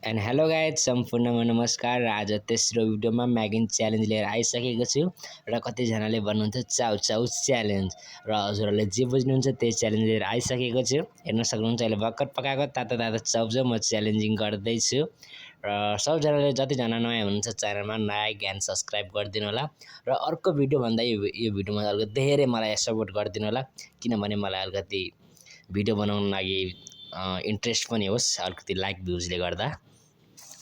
And hello guys सम्पूर्णमा नमस्कार र आज तेस्रो भिडियोमा म्यागिन च्यालेन्ज लिएर आइसकेको छु र कतिजनाले भन्नुहुन्छ चाउ चाउ च्यालेन्ज र हजुरहरूले जे बुझ्नुहुन्छ त्यही च्यालेन्ज लिएर आइसकेको छु। हेर्न सक्नुहुन्छ अहिले भर्खर पकाएको तातो तातो चाउचाउ म च्यालेन्जिङ गर्दैछु र सबजनाले जतिजना नयाँ हुनुहुन्छ च्यानलमा लाइक एन्ड सब्सक्राइब गरिदिनु होला र अर्को भिडियो भन्दा यो भिडियोमा अलिकति धेरै मलाई सपोर्ट गरिदिनु होला किनभने मलाई अलिकति भिडियो बनाउन लागि इन्ट्रेस्ट पनि होस् अलिकति लाइक भ्युजले गर्दा।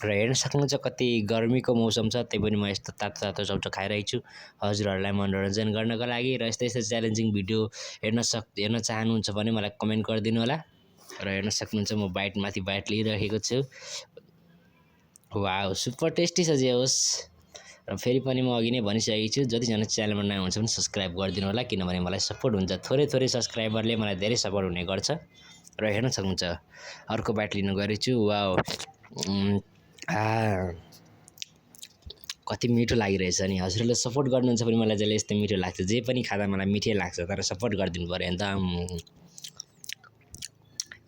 र हेर्न सक्नुहुन्छ कति गर्मीको मौसम छ त्यही पनि म यस्तो तातो तातो चाउचाउ खाइरहेको छु हजुरहरूलाई मनोरञ्जन गर्नको लागि र यस्तै यस्तै च्यालेन्जिङ भिडियो हेर्न चाहनुहुन्छ भने मलाई कमेन्ट गरिदिनु होला। र हेर्न सक्नुहुन्छ म बाइटमाथि बाइट लिइरहेको छु। वाउ सुपर टेस्टी छ जे होस् र फेरि पनि म अघि नै भनिसकेको छु जतिजना च्यानलमा नयाँ हुन्छ भने सब्सक्राइब गरिदिनु होला किनभने मलाई सपोर्ट हुन्छ थोरै थोरै सब्सक्राइबरले मलाई धेरै सपोर्ट हुने गर्छ। र हेर्न सक्नुहुन्छ अर्को बाइट लिन गएको छु। वाउ कति मिठो लागिरहेछ नि हजुरहरूले सपोर्ट गर्नुहुन्छ भने मलाई जहिले यस्तो मिठो लाग्छ जे पनि खाँदा मलाई मिठै लाग्छ तर सपोर्ट गरिदिनु पऱ्यो नि त।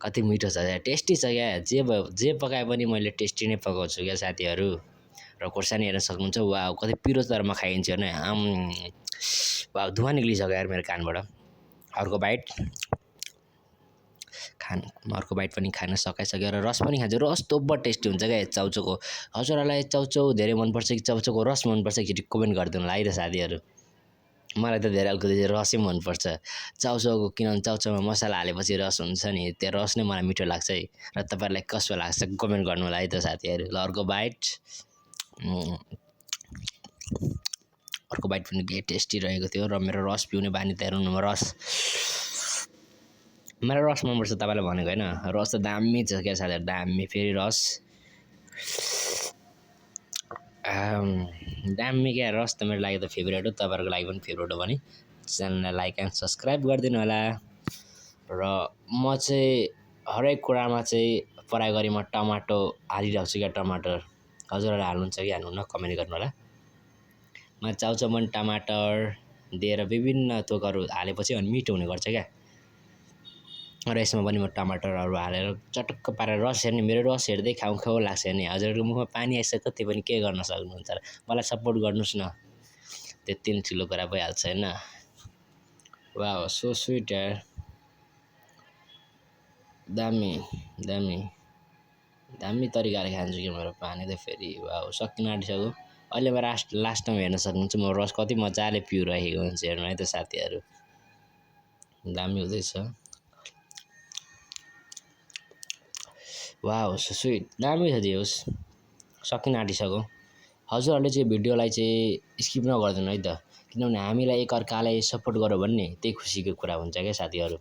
कति मिठो छ टेस्टी छ क्या जे पकाए पनि मैले टेस्टी नै पकाउँछु क्या साथीहरू। र खोर्सानी हेर्न सक्नुहुन्छ वाउ कति पिरो तरमा खाइन्छ होइन वाउ धुवा निक्लिसक्यो यार मेरो कानबाट। अर्को बाइट अर्को बाइट पनि खान सकाइसक्यो र रस पनि खान्छु रस तोब्बर टेस्टी हुन्छ क्या चाउचाउको। हजुरहरूलाई चाउचाउ धेरै मनपर्छ कि चाउचाउको रस मनपर्छ कि कमेन्ट गरिदिनु होला है त साथीहरू। मलाई त धेरै अलिकति रसै मनपर्छ चाउचाउको किनभने चाउचाउमा मसला हालेपछि रस हुन्छ नि त्यो रस नै मलाई मिठो लाग्छ है। र तपाईँहरूलाई कस्तो लाग्छ कमेन्ट गर्नु होला है त साथीहरू। ल अर्को बाइट पनि के टेस्टी रहेको थियो र मेरो रस पिउने बानी त हेर्नु रस मलाई रस मनपर्छ तपाईँलाई भनेको होइन रस त दामी छ क्या साथीहरू दामी फेरि रस दामी क्या रस त मेरो लागि त फेभरेट हो तपाईँहरूको लागि पनि फेभरेट हो भने च्यानललाई लाइक एन्ड सब्सक्राइब गरिदिनु होला। र म चाहिँ हरेक कुरामा चाहिँ पराइ गरी म टमाटो हालिरहेको छु क्या टमाटर हजुरहरूले हाल्नुहुन्छ कि हाल्नुहुन्न कमेन्ट गर्नु होला। म चाउचाउमा पनि टमाटर दिएर विभिन्न थोकहरू हालेपछि अनि मिठो हुने गर्छ क्या र यसमा पनि म टमाटरहरू हालेर चटक्क पारेर रस हेर्ने मेरो रस हेर्दै खाउँ खाउँ लाग्छ नि हजुरहरूको मुखमा पानी आइसक्यो त्यो पनि के गर्न सक्नुहुन्छ र मलाई सपोर्ट गर्नुहोस् न त्यति नै ठुलो कुरा भइहाल्छ होइन। वाउ सो स्विट यार दामी दामी दामी तरिकाले खान्छु कि मेरो पानी त फेरि वाउ सकिन आँटिसक्यो अहिले म लास्टमा हेर्न सक्नुहुन्छ म रस कति मजाले पिउरहेको हुन्छ हेर्नु है त साथीहरू दामी हुँदैछ। वाउ सो स्विट दामी छ जे होस् सकिन आँटिसक्यो। हजुरहरूले चाहिँ भिडियोलाई चाहिँ स्किप नगरिदिनु है त किनभने हामीलाई एकअर्कालाई सपोर्ट गऱ्यो भने नि त्यही खुसीको कुरा हुन्छ क्या साथीहरू।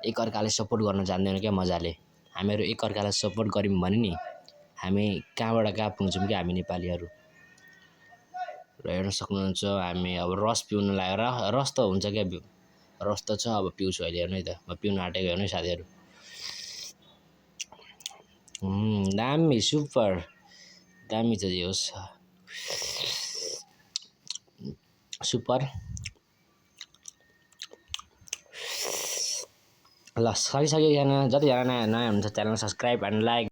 एकअर्काले सपोर्ट गर्न जान्दैन क्या मजाले हामीहरू एकअर्कालाई सपोर्ट गऱ्यौँ भने नि हामी कहाँबाट कहाँ पुग्छौँ क्या हामी नेपालीहरू। र हेर्न सक्नुहुन्छ हामी अब रस पिउन लागेर रस त हुन्छ क्या रस त छ अब पिउँछु अहिले हेर्नु है त म पिउन आँटेको हेर्नु है साथीहरू। दामी सुपर दामी छ जे होस् सुपर। ल सकिसक्यो जतिजना नयाँ हुनुहुन्छ च्यानल सब्सक्राइब एन्ड लाइक